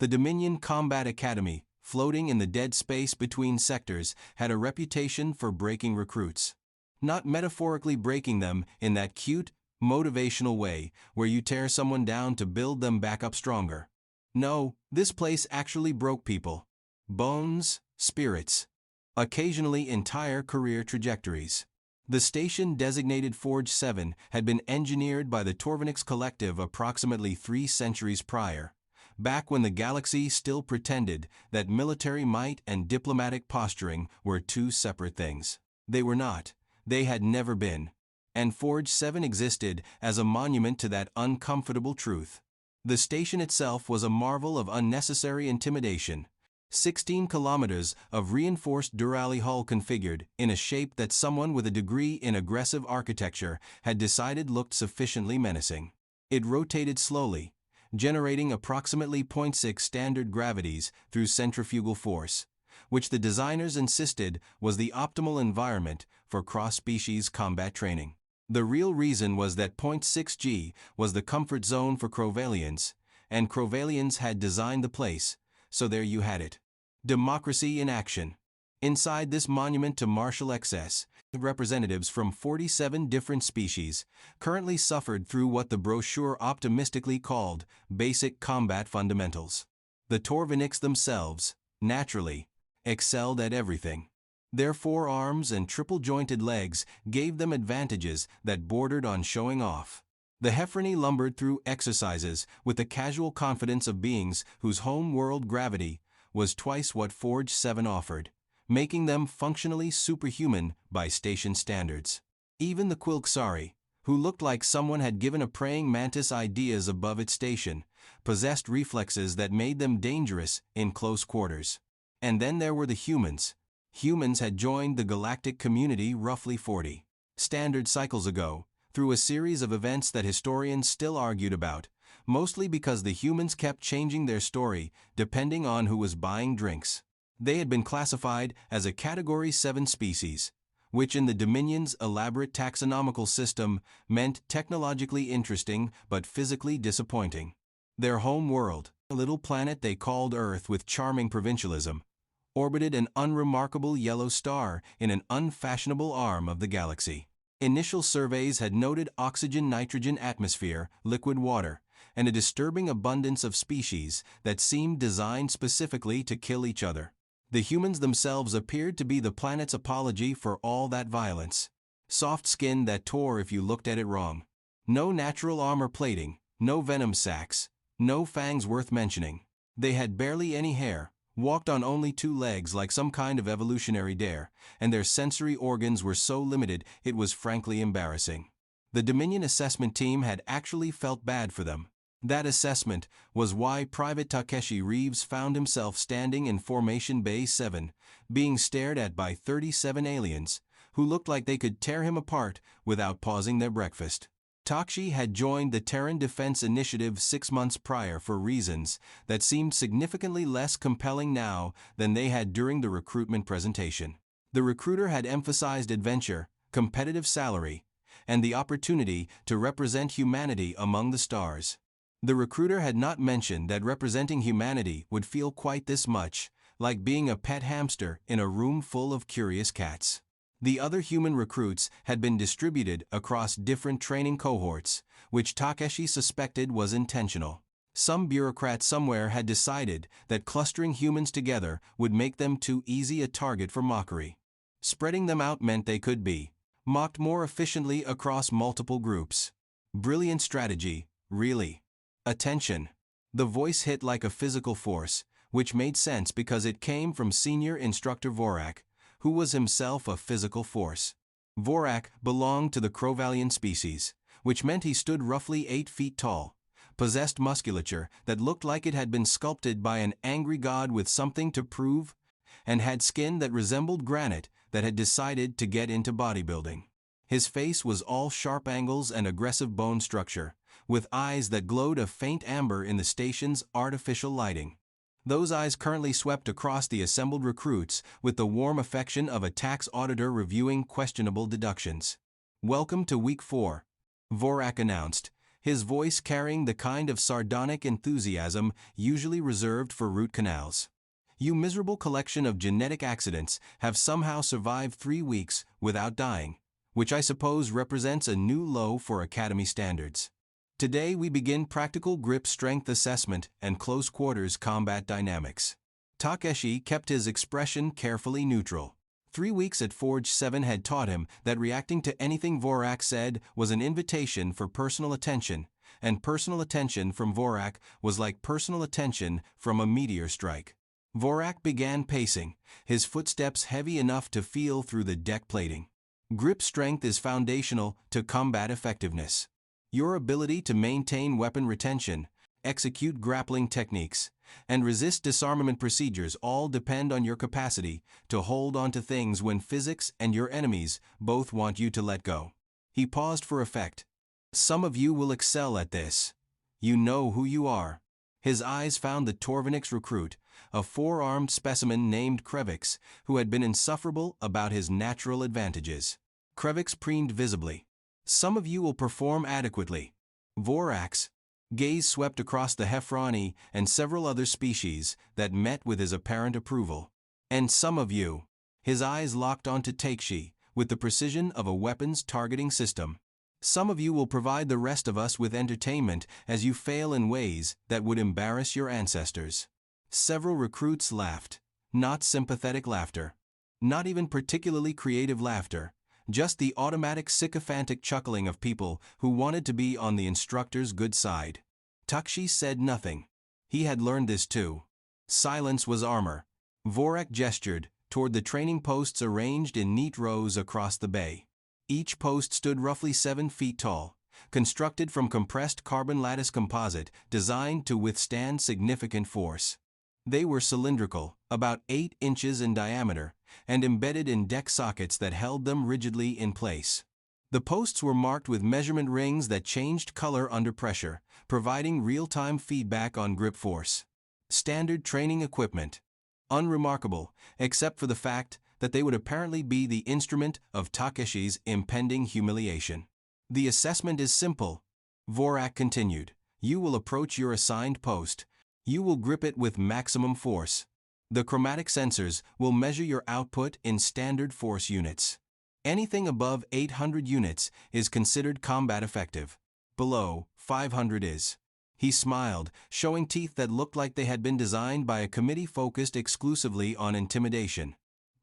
The Dominion Combat Academy, floating in the dead space between sectors, had a reputation for breaking recruits. Not metaphorically breaking them in that cute, motivational way where you tear someone down to build them back up stronger. No, this place actually broke people. Bones, spirits. Occasionally entire career trajectories. The station designated Forge 7 had been engineered by the Torvenix Collective approximately 3 centuries prior, back when the galaxy still pretended that military might and diplomatic posturing were two separate things. They were not. They had never been. And Forge 7 existed as a monument to that uncomfortable truth. The station itself was a marvel of unnecessary intimidation. 16 kilometers of reinforced Durali hull configured in a shape that someone with a degree in aggressive architecture had decided looked sufficiently menacing. It rotated slowly, generating approximately 0.6 standard gravities through centrifugal force, which the designers insisted was the optimal environment for cross-species combat training. The real reason was that 0.6 G was the comfort zone for Crovalians, and Crovalians had designed the place, so there you had it. Democracy in action. Inside this monument to martial excess, representatives from 47 different species currently suffered through what the brochure optimistically called basic combat fundamentals. The Torvenix themselves, naturally, excelled at everything. Their forearms and triple-jointed legs gave them advantages that bordered on showing off. The Hephrony lumbered through exercises with the casual confidence of beings whose home world gravity was twice what Forge 7 offered, making them functionally superhuman by station standards. Even the Quilxari, who looked like someone had given a praying mantis ideas above its station, possessed reflexes that made them dangerous in close quarters. And then there were the humans. Humans had joined the galactic community roughly 40 standard cycles ago, through a series of events that historians still argued about, mostly because the humans kept changing their story depending on who was buying drinks. They had been classified as a Category 7 species, which in the Dominion's elaborate taxonomical system meant technologically interesting but physically disappointing. Their home world, a little planet they called Earth with charming provincialism, orbited an unremarkable yellow star in an unfashionable arm of the galaxy. Initial surveys had noted oxygen-nitrogen atmosphere, liquid water, and a disturbing abundance of species that seemed designed specifically to kill each other. The humans themselves appeared to be the planet's apology for all that violence. Soft skin that tore if you looked at it wrong. No natural armor plating, no venom sacs, no fangs worth mentioning. They had barely any hair, walked on only 2 legs like some kind of evolutionary dare, and their sensory organs were so limited it was frankly embarrassing. The Dominion assessment team had actually felt bad for them. That assessment was why Private Takeshi Reeves found himself standing in Formation Bay 7, being stared at by 37 aliens, who looked like they could tear him apart without pausing their breakfast. Takeshi had joined the Terran Defense Initiative 6 months prior for reasons that seemed significantly less compelling now than they had during the recruitment presentation. The recruiter had emphasized adventure, competitive salary, and the opportunity to represent humanity among the stars. The recruiter had not mentioned that representing humanity would feel quite this much like being a pet hamster in a room full of curious cats. The other human recruits had been distributed across different training cohorts, which Takeshi suspected was intentional. Some bureaucrat somewhere had decided that clustering humans together would make them too easy a target for mockery. Spreading them out meant they could be mocked more efficiently across multiple groups. Brilliant strategy, really. Attention. The voice hit like a physical force, which made sense because it came from Senior Instructor Vorak, who was himself a physical force. Vorak belonged to the Crovalian species, which meant he stood roughly 8 feet tall, possessed musculature that looked like it had been sculpted by an angry god with something to prove, and had skin that resembled granite that had decided to get into bodybuilding. His face was all sharp angles and aggressive bone structure, with eyes that glowed a faint amber in the station's artificial lighting. Those eyes currently swept across the assembled recruits with the warm affection of a tax auditor reviewing questionable deductions. "Welcome to Week 4, Vorak announced, his voice carrying the kind of sardonic enthusiasm usually reserved for root canals. "You miserable collection of genetic accidents have somehow survived 3 weeks without dying, which I suppose represents a new low for Academy standards. Today we begin practical grip strength assessment and close quarters combat dynamics." Takeshi kept his expression carefully neutral. 3 weeks at Forge 7 had taught him that reacting to anything Vorak said was an invitation for personal attention, and personal attention from Vorak was like personal attention from a meteor strike. Vorak began pacing, his footsteps heavy enough to feel through the deck plating. Grip strength is foundational to combat effectiveness. Your ability to maintain weapon retention, execute grappling techniques, and resist disarmament procedures all depend on your capacity to hold on to things when physics and your enemies both want you to let go. He paused for effect. "Some of you will excel at this. You know who you are." His eyes found the Torvanix recruit, a 4-armed specimen named Krevix, who had been insufferable about his natural advantages. Krevix preened visibly. "Some of you will perform adequately." Vorak's gaze swept across the HFY and several other species that met with his apparent approval. "And some of you." His eyes locked onto Takeshi with the precision of a weapons targeting system. "Some of you will provide the rest of us with entertainment as you fail in ways that would embarrass your ancestors." Several recruits laughed. Not sympathetic laughter. Not even particularly creative laughter. Just the automatic sycophantic chuckling of people who wanted to be on the instructor's good side. Takeshi said nothing. He had learned this too. Silence was armor. Vorak gestured toward the training posts arranged in neat rows across the bay. Each post stood roughly 7 feet tall, constructed from compressed carbon lattice composite designed to withstand significant force. They were cylindrical, about 8 inches in diameter, and embedded in deck sockets that held them rigidly in place. The posts were marked with measurement rings that changed color under pressure, providing real-time feedback on grip force. Standard training equipment. Unremarkable, except for the fact that they would apparently be the instrument of Takeshi's impending humiliation. "The assessment is simple," Vorak continued. "You will approach your assigned post. You will grip it with maximum force. The chromatic sensors will measure your output in standard force units. Anything above 800 units is considered combat effective. Below 500 is." He smiled, showing teeth that looked like they had been designed by a committee focused exclusively on intimidation.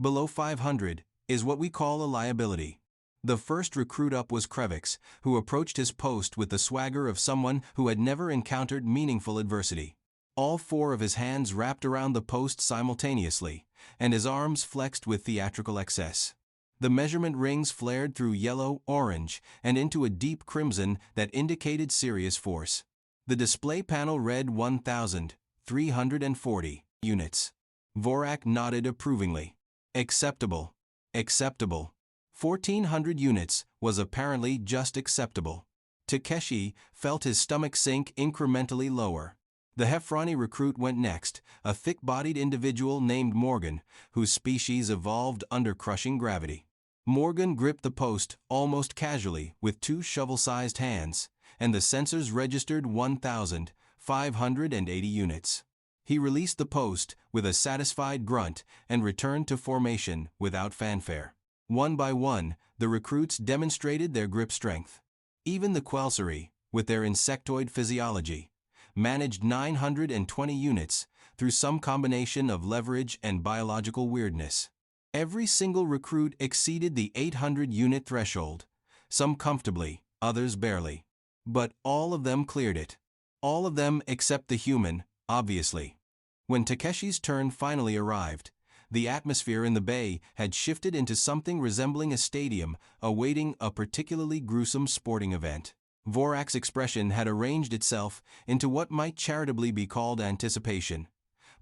"Below 500 is what we call a liability." The first recruit up was Krevix, who approached his post with the swagger of someone who had never encountered meaningful adversity. All 4 of his hands wrapped around the post simultaneously, and his arms flexed with theatrical excess. The measurement rings flared through yellow, orange, and into a deep crimson that indicated serious force. The display panel read 1,340 units. Vorak nodded approvingly. "Acceptable. Acceptable." 1,400 units was apparently just acceptable. Takeshi felt his stomach sink incrementally lower. The HFY recruit went next, a thick-bodied individual named Morgan, whose species evolved under crushing gravity. Morgan gripped the post almost casually with 2 shovel-sized hands, and the sensors registered 1,580 units. He released the post with a satisfied grunt and returned to formation without fanfare. One by one, the recruits demonstrated their grip strength. Even the Quelsery, with their insectoid physiology, managed 920 units through some combination of leverage and biological weirdness. Every single recruit exceeded the 800-unit threshold, some comfortably, others barely. But all of them cleared it. All of them except the human, obviously. When Takeshi's turn finally arrived, the atmosphere in the bay had shifted into something resembling a stadium awaiting a particularly gruesome sporting event. Vorak's expression had arranged itself into what might charitably be called anticipation,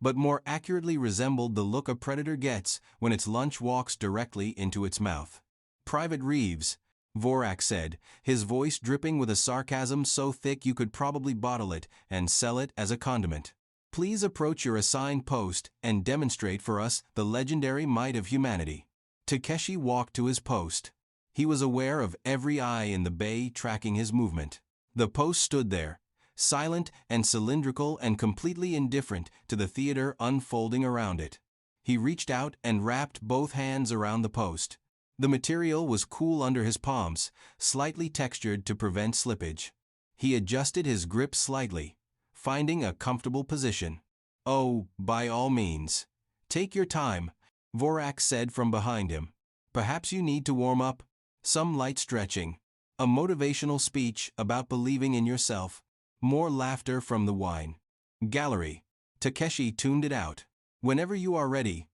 but more accurately resembled the look a predator gets when its lunch walks directly into its mouth. "Private Reeves," Vorak said, his voice dripping with a sarcasm so thick you could probably bottle it and sell it as a condiment. "Please approach your assigned post and demonstrate for us the legendary might of humanity." Takeshi walked to his post. He was aware of every eye in the bay tracking his movement. The post stood there, silent and cylindrical and completely indifferent to the theater unfolding around it. He reached out and wrapped both hands around the post. The material was cool under his palms, slightly textured to prevent slippage. He adjusted his grip slightly, finding a comfortable position. "Oh, by all means. Take your time," Vorak said from behind him. "Perhaps you need to warm up. Some light stretching. A motivational speech about believing in yourself." More laughter from the wine gallery. Takeshi tuned it out. "Whenever you are ready."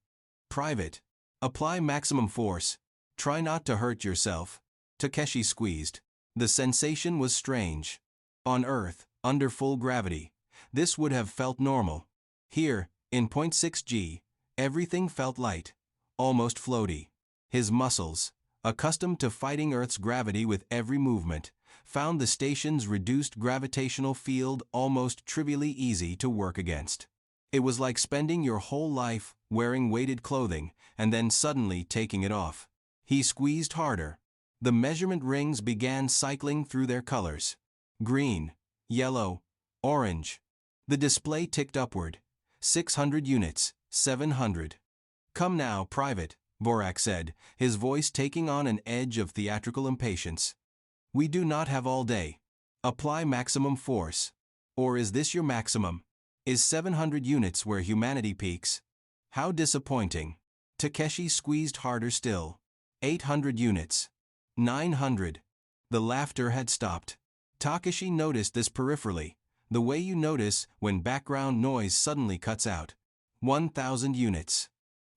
Private. "Apply maximum force. Try not to hurt yourself." Takeshi squeezed. The sensation was strange. On Earth, under full gravity, this would have felt normal. Here, in 0.6 g, everything felt light, almost floaty. His muscles, accustomed to fighting Earth's gravity with every movement, found the station's reduced gravitational field almost trivially easy to work against. It was like spending your whole life wearing weighted clothing and then suddenly taking it off. He squeezed harder. The measurement rings began cycling through their colors. Green, yellow, orange. The display ticked upward. 600 units, 700. "Come now, Private," Vorak said, his voice taking on an edge of theatrical impatience. "We do not have all day. Apply maximum force. Or is this your maximum? Is 700 units where humanity peaks? How disappointing." Takeshi squeezed harder still. 800 units. 900. The laughter had stopped. Takeshi noticed this peripherally, the way you notice when background noise suddenly cuts out. 1,000 units.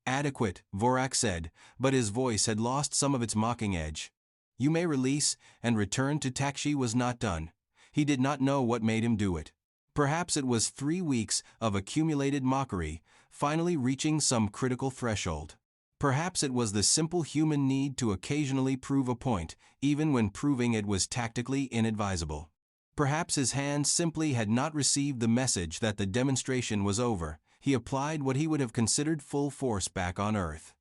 "Adequate," Vorak said, but his voice had lost some of its mocking edge. "You may release," and return to Takeshi was not done. He did not know what made him do it. Perhaps it was 3 weeks of accumulated mockery, finally reaching some critical threshold. Perhaps it was the simple human need to occasionally prove a point, even when proving it was tactically inadvisable. Perhaps his hands simply had not received the message that the demonstration was over. He applied what he would have considered full force back on Earth.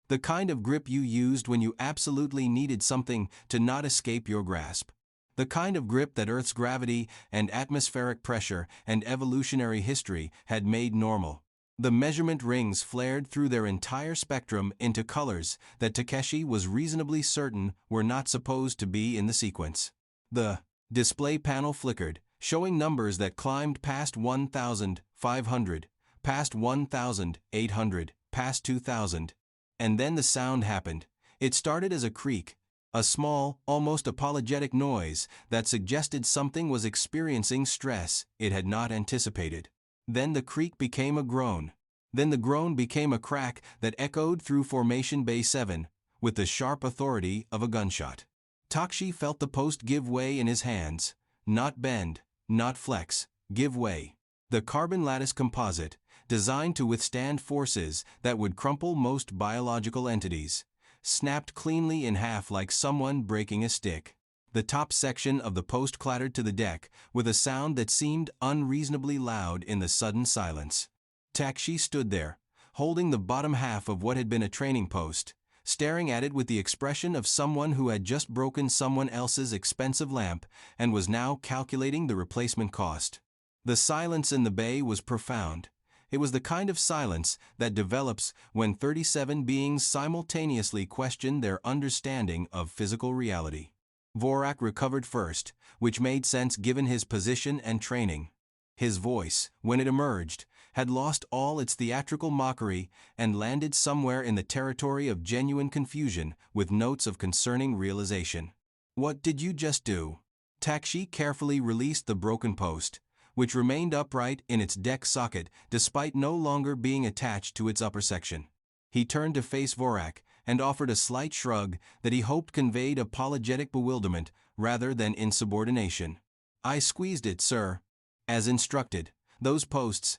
The kind of grip you used when you absolutely needed something to not escape your grasp. The kind of grip that Earth's gravity and atmospheric pressure and evolutionary history had made normal. The measurement rings flared through their entire spectrum into colors that Takeshi was reasonably certain were not supposed to be in the sequence. The display panel flickered, showing numbers that climbed past 1,500, past 1,800, past 2,000. And then the sound happened. It started as a creak, a small, almost apologetic noise that suggested something was experiencing stress it had not anticipated. Then the creak became a groan. Then the groan became a crack that echoed through Formation Bay 7, with the sharp authority of a gunshot. Takeshi felt the post give way in his hands. Not bend, not flex, give way. The carbon lattice composite, designed to withstand forces that would crumple most biological entities, snapped cleanly in half like someone breaking a stick. The top section of the post clattered to the deck with a sound that seemed unreasonably loud in the sudden silence. Takeshi stood there, holding the bottom half of what had been a training post, staring at it with the expression of someone who had just broken someone else's expensive lamp and was now calculating the replacement cost. The silence in the bay was profound. It was the kind of silence that develops when 37 beings simultaneously question their understanding of physical reality. Vorak recovered first, which made sense given his position and training. His voice, when it emerged, had lost all its theatrical mockery and landed somewhere in the territory of genuine confusion with notes of concerning realization. "What did you just do?" Takeshi carefully released the broken post, which remained upright in its deck socket despite no longer being attached to its upper section. He turned to face Vorak and offered a slight shrug that he hoped conveyed apologetic bewilderment rather than insubordination. "I squeezed it, sir. As instructed. Those posts,"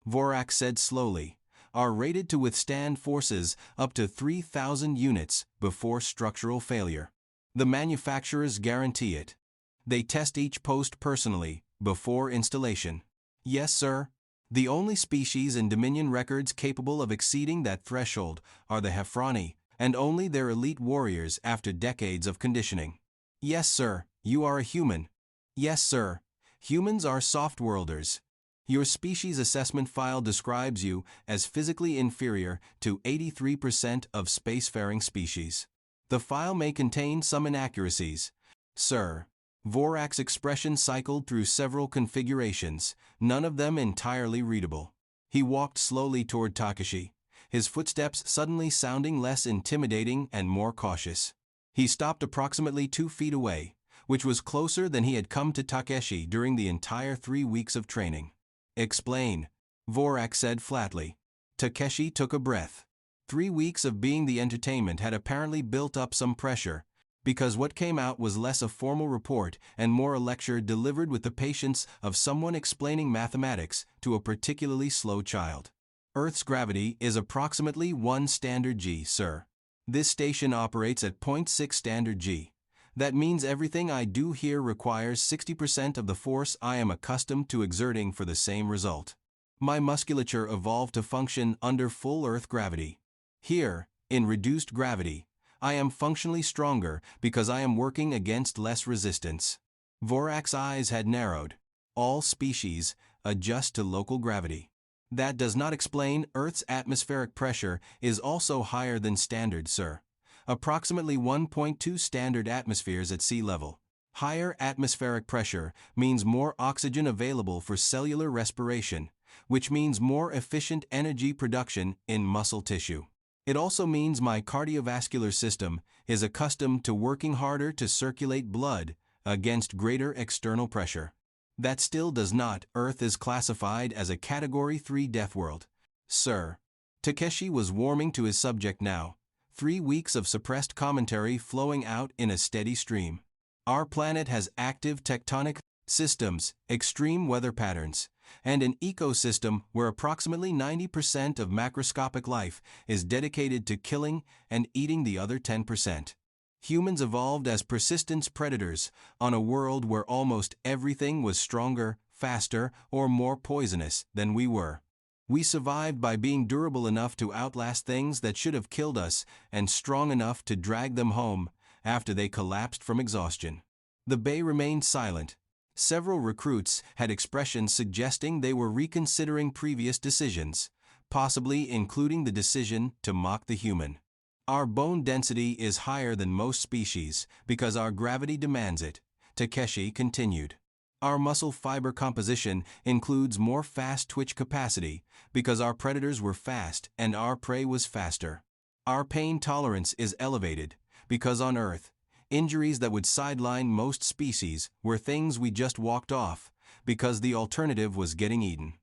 Vorak said slowly, "are rated to withstand forces up to 3,000 units before structural failure. The manufacturers guarantee it. They test each post personally before installation." "Yes, sir." "The only species in Dominion records capable of exceeding that threshold are the HFY, and only their elite warriors after decades of conditioning." "Yes, sir, you are a human." Yes, sir. Humans are soft-worlders. Your species assessment file describes you as physically inferior to 83% of spacefaring species. The file may contain some inaccuracies, sir. Vorak's expression cycled through several configurations, none of them entirely readable. He walked slowly toward Takeshi, his footsteps suddenly sounding less intimidating and more cautious. He stopped approximately 2 feet away, which was closer than he had come to Takeshi during the entire 3 weeks of training. Explain, Vorak said flatly. Takeshi took a breath. 3 weeks of being the entertainment had apparently built up some pressure, because what came out was less a formal report and more a lecture delivered with the patience of someone explaining mathematics to a particularly slow child. Earth's gravity is approximately 1 standard g, sir. This station operates at 0.6 standard g. That means everything I do here requires 60% of the force I am accustomed to exerting for the same result. My musculature evolved to function under full Earth gravity. Here, in reduced gravity, I am functionally stronger because I am working against less resistance. Vorak's eyes had narrowed. All species adjust to local gravity. That does not explain Earth's atmospheric pressure is also higher than standard, sir. Approximately 1.2 standard atmospheres at sea level. Higher atmospheric pressure means more oxygen available for cellular respiration, which means more efficient energy production in muscle tissue. It also means my cardiovascular system is accustomed to working harder to circulate blood against greater external pressure. That still does not. Earth is classified as a Category 3 death world. Sir. Takeshi was warming to his subject now. 3 weeks of suppressed commentary flowing out in a steady stream. Our planet has active tectonic systems, extreme weather patterns, and an ecosystem where approximately 90% of macroscopic life is dedicated to killing and eating the other 10%. Humans evolved as persistence predators on a world where almost everything was stronger, faster, or more poisonous than we were. We survived by being durable enough to outlast things that should have killed us and strong enough to drag them home after they collapsed from exhaustion. The bay remained silent. Several recruits had expressions suggesting they were reconsidering previous decisions, possibly including the decision to mock the human. Our bone density is higher than most species because our gravity demands it, Takeshi continued. Our muscle fiber composition includes more fast twitch capacity because our predators were fast and our prey was faster. Our pain tolerance is elevated because on Earth, injuries that would sideline most species were things we just walked off because the alternative was getting eaten.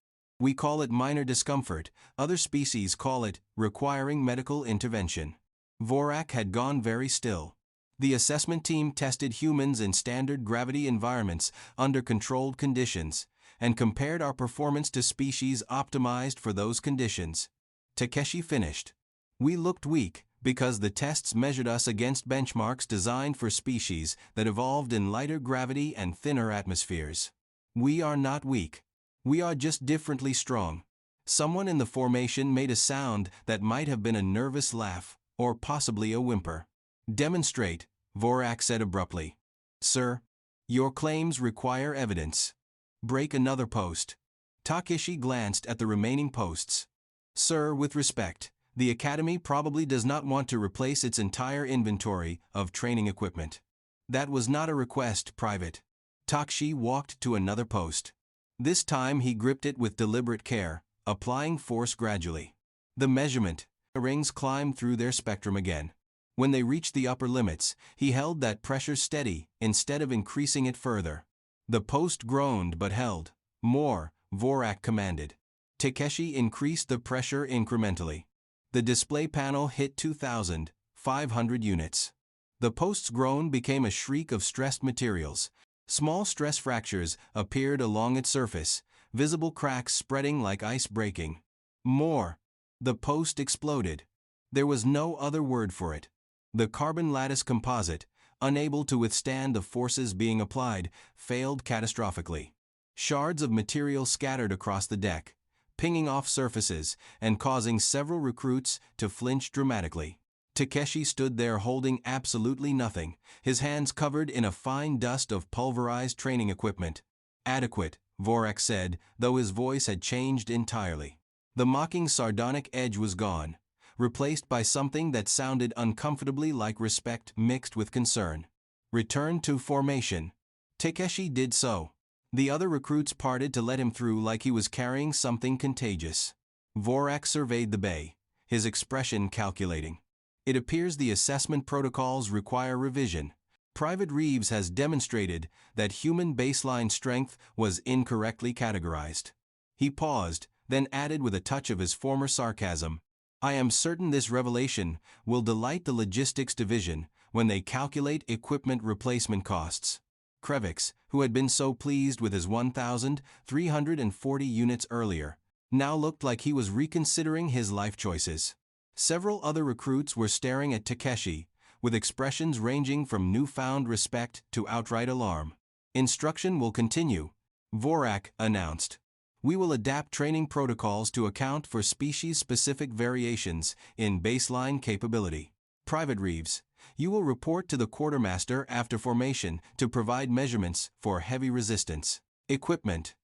We call it minor discomfort, other species call it requiring medical intervention. Vorak had gone very still. The assessment team tested humans in standard gravity environments under controlled conditions and compared our performance to species optimized for those conditions. Takeshi finished. We looked weak because the tests measured us against benchmarks designed for species that evolved in lighter gravity and thinner atmospheres. We are not weak. We are just differently strong. Someone in the formation made a sound that might have been a nervous laugh or possibly a whimper. Demonstrate, Vorak said abruptly. Sir, your claims require evidence. Break another post. Takeshi glanced at the remaining posts. Sir, with respect, the Academy probably does not want to replace its entire inventory of training equipment. That was not a request, Private. Takeshi walked to another post. This time he gripped it with deliberate care, applying force gradually. The measurement rings climbed through their spectrum again. When they reached the upper limits, he held that pressure steady instead of increasing it further. The post groaned but held. More, Vorak commanded. Takeshi increased the pressure incrementally. The display panel hit 2,500 units. The post's groan became a shriek of stressed materials. Small stress fractures appeared along its surface, visible cracks spreading like ice breaking. More. The post exploded. There was no other word for it. The carbon lattice composite, unable to withstand the forces being applied, failed catastrophically. Shards of material scattered across the deck, pinging off surfaces and causing several recruits to flinch dramatically. Takeshi stood there holding absolutely nothing, his hands covered in a fine dust of pulverized training equipment. Adequate, Vorak said, though his voice had changed entirely. The mocking sardonic edge was gone, replaced by something that sounded uncomfortably like respect mixed with concern. Return to formation. Takeshi did so. The other recruits parted to let him through like he was carrying something contagious. Vorak surveyed the bay, his expression calculating. It appears the assessment protocols require revision. Private Reeves has demonstrated that human baseline strength was incorrectly categorized. He paused, then added with a touch of his former sarcasm, I am certain this revelation will delight the logistics division when they calculate equipment replacement costs. Krevix, who had been so pleased with his 1,340 units earlier, now looked like he was reconsidering his life choices. Several other recruits were staring at Takeshi, with expressions ranging from newfound respect to outright alarm. Instruction will continue, Vorak announced. We will adapt training protocols to account for species-specific variations in baseline capability. Private Reeves, you will report to the quartermaster after formation to provide measurements for heavy resistance. Equipment.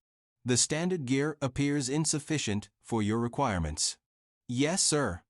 The standard gear appears insufficient for your requirements. Yes, sir.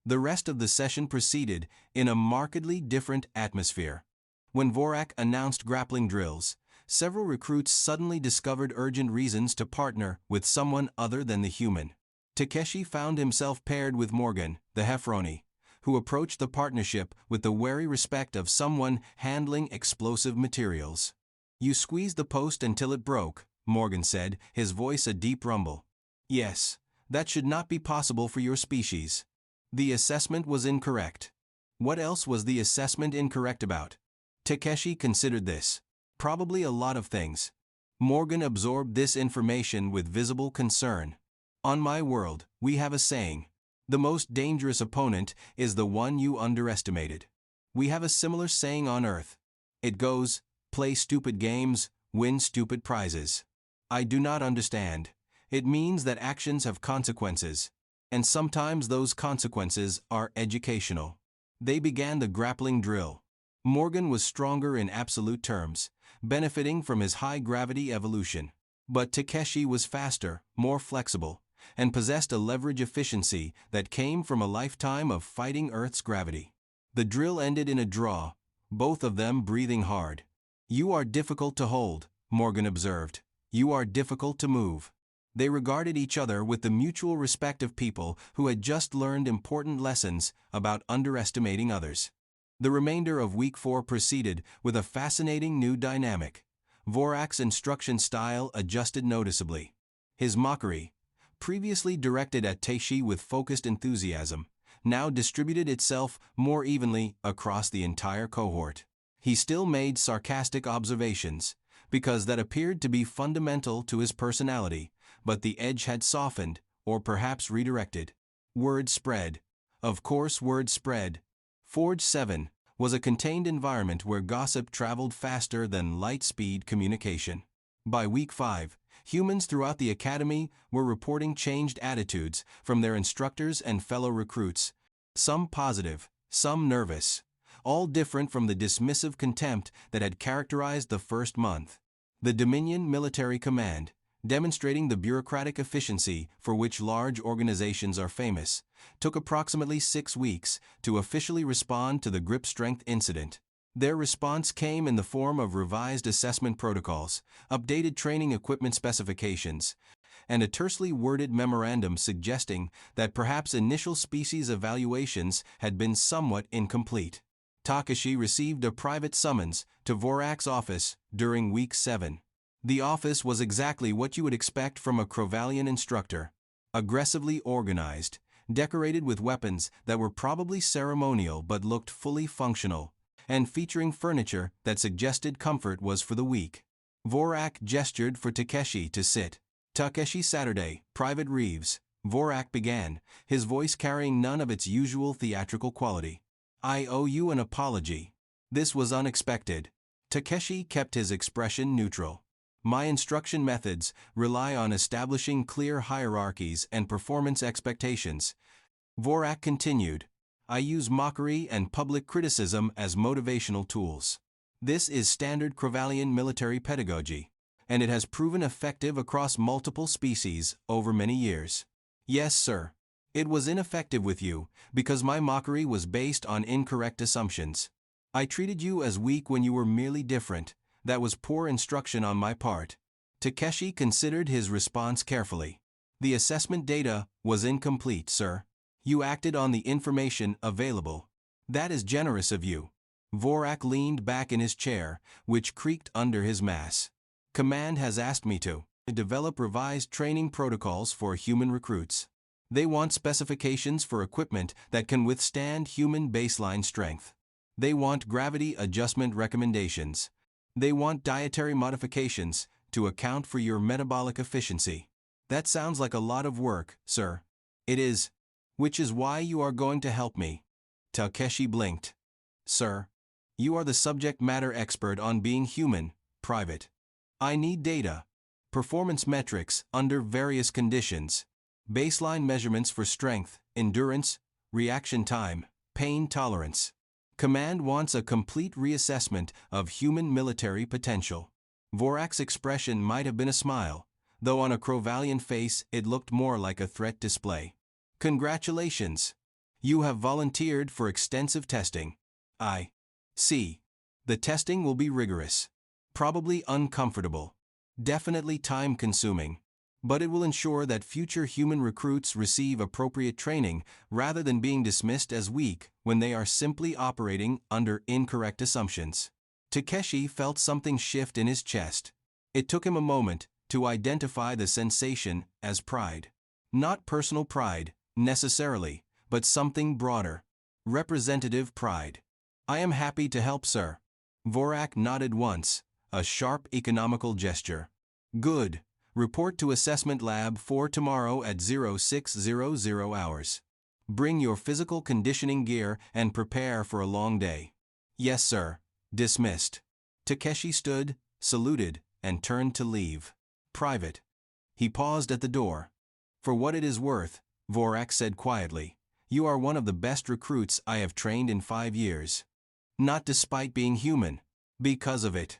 The rest of the session proceeded in a markedly different atmosphere. When Vorak announced grappling drills, several recruits suddenly discovered urgent reasons to partner with someone other than the human. Takeshi found himself paired with Morgan, the Heffroni, who approached the partnership with the wary respect of someone handling explosive materials. You squeezed the post until it broke, Morgan said, his voice a deep rumble. Yes, that should not be possible for your species. The assessment was incorrect. What else was the assessment incorrect about? Takeshi considered this. Probably a lot of things. Morgan absorbed this information with visible concern. On my world, we have a saying. The most dangerous opponent is the one you underestimated. We have a similar saying on Earth. It goes, play stupid games, win stupid prizes. I do not understand. It means that actions have consequences. And sometimes those consequences are educational. They began the grappling drill. Morgan was stronger in absolute terms, benefiting from his high-gravity evolution. But Takeshi was faster, more flexible, and possessed a leverage efficiency that came from a lifetime of fighting Earth's gravity. The drill ended in a draw, both of them breathing hard. You are difficult to hold, Morgan observed. You are difficult to move. They regarded each other with the mutual respect of people who had just learned important lessons about underestimating others. The remainder of Week 4 proceeded with a fascinating new dynamic. Vorak's instruction style adjusted noticeably. His mockery, previously directed at Takeshi with focused enthusiasm, now distributed itself more evenly across the entire cohort. He still made sarcastic observations, because that appeared to be fundamental to his personality, but the edge had softened, or perhaps redirected. Word spread. Of course, word spread. Forge 7 was a contained environment where gossip traveled faster than light-speed communication. By Week 5, humans throughout the academy were reporting changed attitudes from their instructors and fellow recruits, some positive, some nervous, all different from the dismissive contempt that had characterized the first month. The Dominion Military Command, demonstrating the bureaucratic efficiency for which large organizations are famous, took approximately 6 weeks to officially respond to the grip strength incident. Their response came in the form of revised assessment protocols, updated training equipment specifications, and a tersely worded memorandum suggesting that perhaps initial species evaluations had been somewhat incomplete. Takeshi received a private summons to Vorak's office during Week 7. The office was exactly what you would expect from a Crovalian instructor. Aggressively organized, decorated with weapons that were probably ceremonial but looked fully functional, and featuring furniture that suggested comfort was for the weak. Vorak gestured for Takeshi to sit. Takeshi Saturday, Private Reeves, Vorak began, his voice carrying none of its usual theatrical quality. I owe you an apology. This was unexpected. Takeshi kept his expression neutral. My instruction methods rely on establishing clear hierarchies and performance expectations. Vorak continued. I use mockery and public criticism as motivational tools. This is standard Kravalian military pedagogy, and it has proven effective across multiple species over many years. Yes, sir. It was ineffective with you, because my mockery was based on incorrect assumptions. I treated you as weak when you were merely different. That was poor instruction on my part. Takeshi considered his response carefully. The assessment data was incomplete, sir. You acted on the information available. That is generous of you. Vorak leaned back in his chair, which creaked under his mass. Command has asked me to develop revised training protocols for human recruits. They want specifications for equipment that can withstand human baseline strength. They want gravity adjustment recommendations. They want dietary modifications to account for your metabolic efficiency. That sounds like a lot of work, sir. It is. Which is why you are going to help me. Takeshi blinked. Sir, you are the subject matter expert on being human, private. I need data. Performance metrics under various conditions. Baseline measurements for strength, endurance, reaction time, pain tolerance. Command wants a complete reassessment of human military potential. Vorak's expression might have been a smile, though on a Kravalian face it looked more like a threat display. Congratulations! You have volunteered for extensive testing. I see. The testing will be rigorous. Probably uncomfortable. Definitely time-consuming. But it will ensure that future human recruits receive appropriate training rather than being dismissed as weak when they are simply operating under incorrect assumptions. Takeshi felt something shift in his chest. It took him a moment to identify the sensation as pride. Not personal pride, necessarily, but something broader. Representative pride. I am happy to help, sir. Vorak nodded once, a sharp economical gesture. Good. Report to Assessment Lab 4 tomorrow at 0600 hours. Bring your physical conditioning gear and prepare for a long day. Yes, sir. Dismissed. Takeshi stood, saluted, and turned to leave. Private. He paused at the door. For what it is worth, Vorak said quietly, you are one of the best recruits I have trained in 5 years. Not despite being human. Because of it.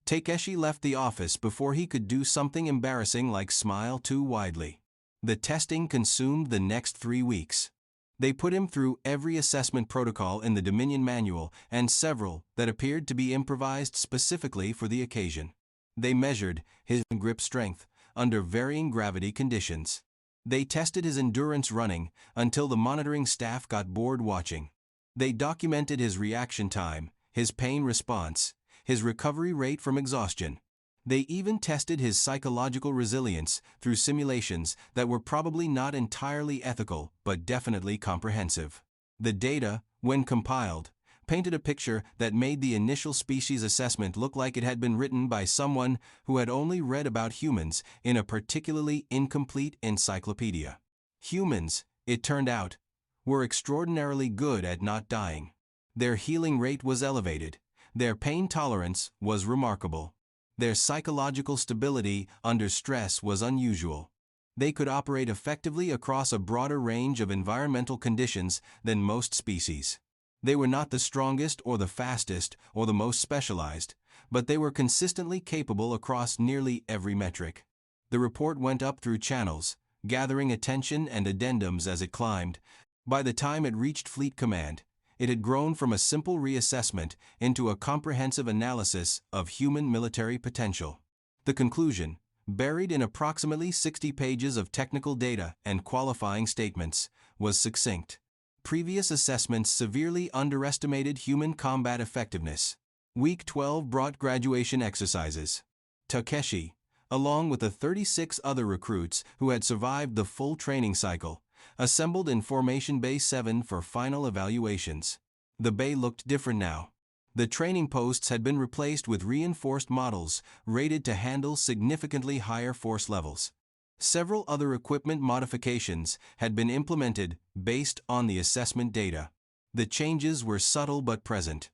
Takeshi left the office before he could do something embarrassing like smile too widely. The testing consumed the next 3 weeks. They put him through every assessment protocol in the Dominion manual and several that appeared to be improvised specifically for the occasion. They measured his grip strength under varying gravity conditions. They tested his endurance running until the monitoring staff got bored watching. They documented his reaction time, his pain response, his recovery rate from exhaustion. They even tested his psychological resilience through simulations that were probably not entirely ethical but definitely comprehensive. The data, when compiled, painted a picture that made the initial species assessment look like it had been written by someone who had only read about humans in a particularly incomplete encyclopedia. Humans, it turned out, were extraordinarily good at not dying. Their healing rate was elevated. Their pain tolerance was remarkable. Their psychological stability under stress was unusual. They could operate effectively across a broader range of environmental conditions than most species. They were not the strongest or the fastest or the most specialized, but they were consistently capable across nearly every metric. The report went up through channels, gathering attention and addendums as it climbed. By the time it reached Fleet Command, it had grown from a simple reassessment into a comprehensive analysis of human military potential. The conclusion, buried in approximately 60 pages of technical data and qualifying statements, was succinct. Previous assessments severely underestimated human combat effectiveness. Week 12 brought graduation exercises. Takeshi, along with the 36 other recruits who had survived the full training cycle, assembled in Formation Bay 7 for final evaluations. The bay looked different now. The training posts had been replaced with reinforced models rated to handle significantly higher force levels. Several other equipment modifications had been implemented based on the assessment data. The changes were subtle but present.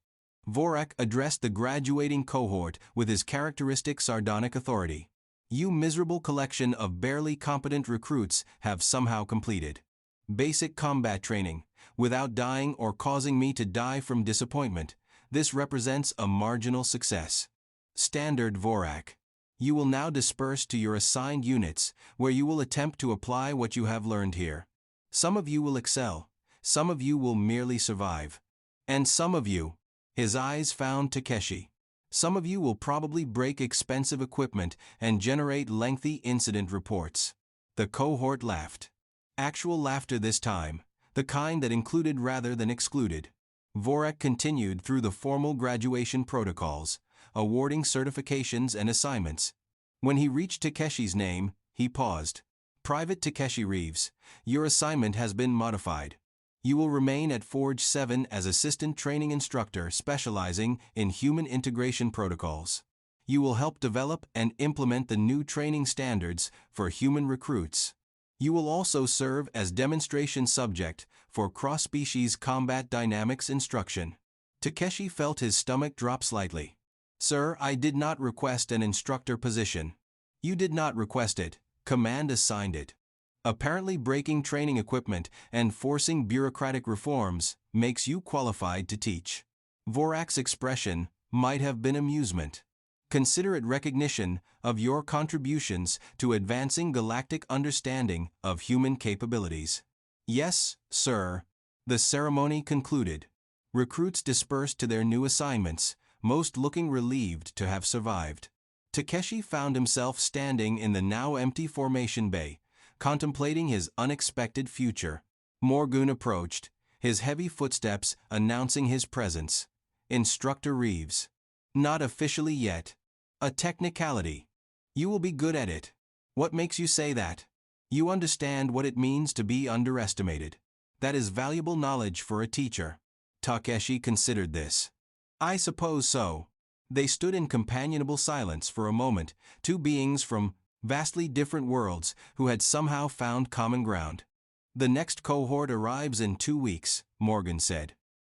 Vorak addressed the graduating cohort with his characteristic sardonic authority. You miserable collection of barely competent recruits have somehow completed basic combat training, without dying or causing me to die from disappointment. This represents a marginal success. Standard Vorak. You will now disperse to your assigned units, where you will attempt to apply what you have learned here. Some of you will excel, some of you will merely survive. And some of you, his eyes found Takeshi. Some of you will probably break expensive equipment and generate lengthy incident reports. The cohort laughed. Actual laughter this time, the kind that included rather than excluded. Vorak continued through the formal graduation protocols, awarding certifications and assignments. When he reached Takeshi's name, he paused. Private Takeshi Reeves, your assignment has been modified. You will remain at Forge 7 as Assistant Training Instructor specializing in human integration protocols. You will help develop and implement the new training standards for human recruits. You will also serve as demonstration subject for cross-species combat dynamics instruction. Takeshi felt his stomach drop slightly. Sir, I did not request an instructor position. You did not request it. Command assigned it. Apparently breaking training equipment and forcing bureaucratic reforms makes you qualified to teach. Vorak's expression might have been amusement. Consider it recognition of your contributions to advancing galactic understanding of human capabilities. Yes, sir. The ceremony concluded. Recruits dispersed to their new assignments, most looking relieved to have survived. Takeshi found himself standing in the now empty formation bay, contemplating his unexpected future. Morgan approached, his heavy footsteps announcing his presence. Instructor Reeves. Not officially yet. A technicality. You will be good at it. What makes you say that? You understand what it means to be underestimated. That is valuable knowledge for a teacher. Takeshi considered this. I suppose so. They stood in companionable silence for a moment, two beings from vastly different worlds who had somehow found common ground. The next cohort arrives in 2 weeks, Morgan said.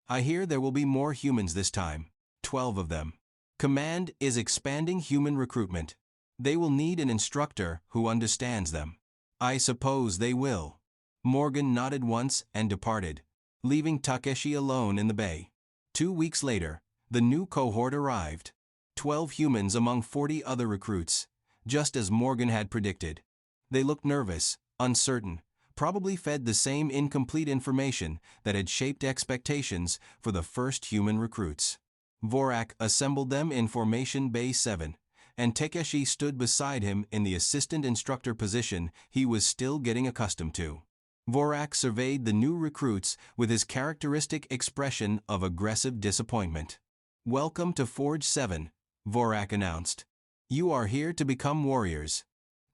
I hear there will be more humans this time, 12 of them. Command is expanding human recruitment. They will need an instructor who understands them. I suppose they will. Morgan nodded once and departed, leaving Takeshi alone in the bay. 2 weeks later, the new cohort arrived. 12 humans among 40 other recruits, just as Morgan had predicted. They looked nervous, uncertain, probably fed the same incomplete information that had shaped expectations for the first human recruits. Vorak assembled them in Formation Bay 7, and Takeshi stood beside him in the assistant instructor position he was still getting accustomed to. Vorak surveyed the new recruits with his characteristic expression of aggressive disappointment. Welcome to Forge 7, Vorak announced. You are here to become warriors.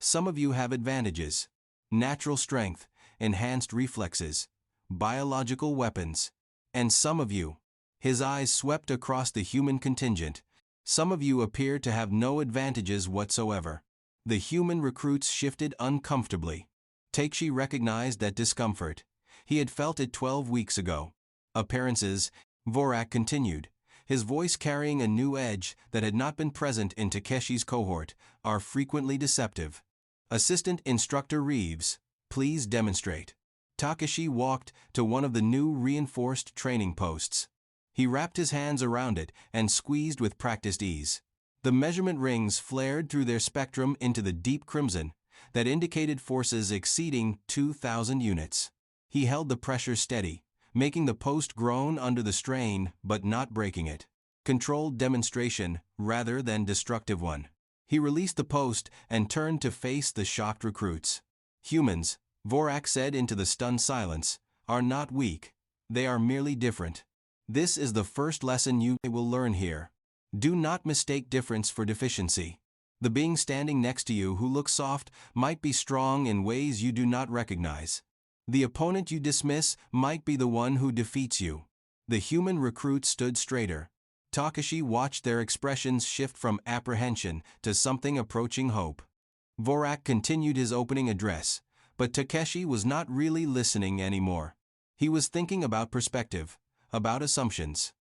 Some of you have advantages. Natural strength, enhanced reflexes, biological weapons. And some of you. His eyes swept across the human contingent. Some of you appear to have no advantages whatsoever. The human recruits shifted uncomfortably. Takeshi recognized that discomfort. He had felt it 12 weeks ago. Appearances, Vorak continued, his voice carrying a new edge that had not been present in Takeshi's cohort, are frequently deceptive. Assistant Instructor Reeves, please demonstrate. Takeshi walked to one of the new reinforced training posts. He wrapped his hands around it and squeezed with practiced ease. The measurement rings flared through their spectrum into the deep crimson that indicated forces exceeding 2,000 units. He held the pressure steady, making the post groan under the strain but not breaking it. Controlled demonstration rather than destructive one. He released the post and turned to face the shocked recruits. Humans, Vorak said into the stunned silence, are not weak. They are merely different. This is the first lesson you will learn here. Do not mistake difference for deficiency. The being standing next to you who looks soft might be strong in ways you do not recognize. The opponent you dismiss might be the one who defeats you. The human recruits stood straighter. Takeshi watched their expressions shift from apprehension to something approaching hope. Vorak continued his opening address, but Takeshi was not really listening anymore. He was thinking about perspective, about assumptions,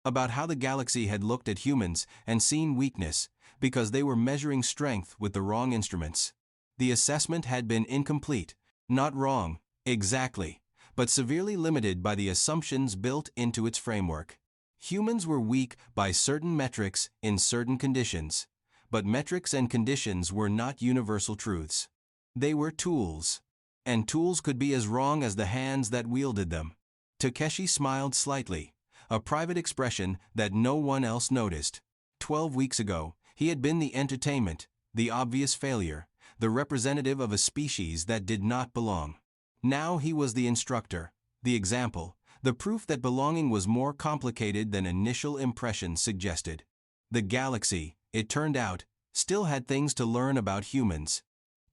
about how the galaxy had looked at humans and seen weakness because they were measuring strength with the wrong instruments. The assessment had been incomplete, not wrong, exactly, but severely limited by the assumptions built into its framework. Humans were weak by certain metrics in certain conditions, but metrics and conditions were not universal truths. They were tools, and tools could be as wrong as the hands that wielded them. Takeshi smiled slightly, a private expression that no one else noticed. 12 weeks ago, he had been the entertainment, the obvious failure, the representative of a species that did not belong. Now he was the instructor, the example, the proof that belonging was more complicated than initial impressions suggested. The galaxy, it turned out, still had things to learn about humans.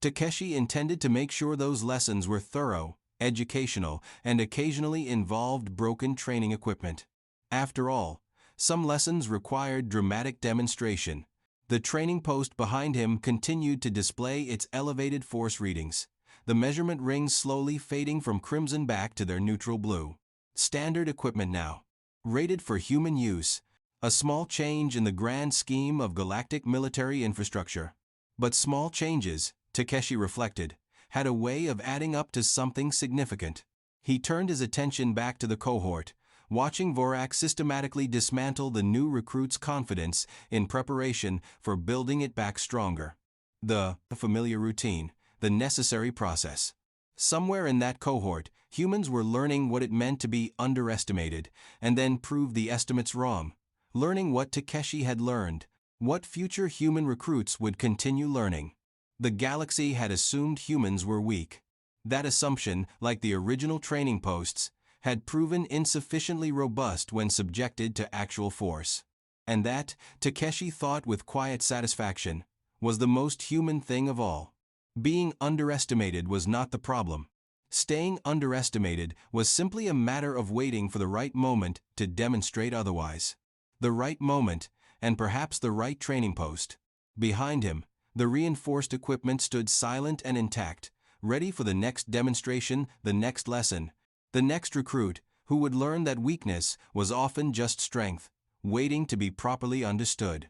Takeshi intended to make sure those lessons were thorough, educational, and occasionally involved broken training equipment. After all, some lessons required dramatic demonstration. The training post behind him continued to display its elevated force readings, the measurement rings slowly fading from crimson back to their neutral blue. Standard equipment now. Rated for human use, a small change in the grand scheme of galactic military infrastructure. But small changes, Takeshi reflected, had a way of adding up to something significant. He turned his attention back to the cohort, watching Vorak systematically dismantle the new recruit's confidence in preparation for building it back stronger. The familiar routine, the necessary process. Somewhere in that cohort, humans were learning what it meant to be underestimated, and then prove the estimates wrong. Learning what Takeshi had learned, what future human recruits would continue learning. The galaxy had assumed humans were weak. That assumption, like the original training posts, had proven insufficiently robust when subjected to actual force. And that, Takeshi thought with quiet satisfaction, was the most human thing of all. Being underestimated was not the problem. Staying underestimated was simply a matter of waiting for the right moment to demonstrate otherwise. The right moment, and perhaps the right training post. Behind him, the reinforced equipment stood silent and intact, ready for the next demonstration, the next lesson, the next recruit, who would learn that weakness was often just strength, waiting to be properly understood.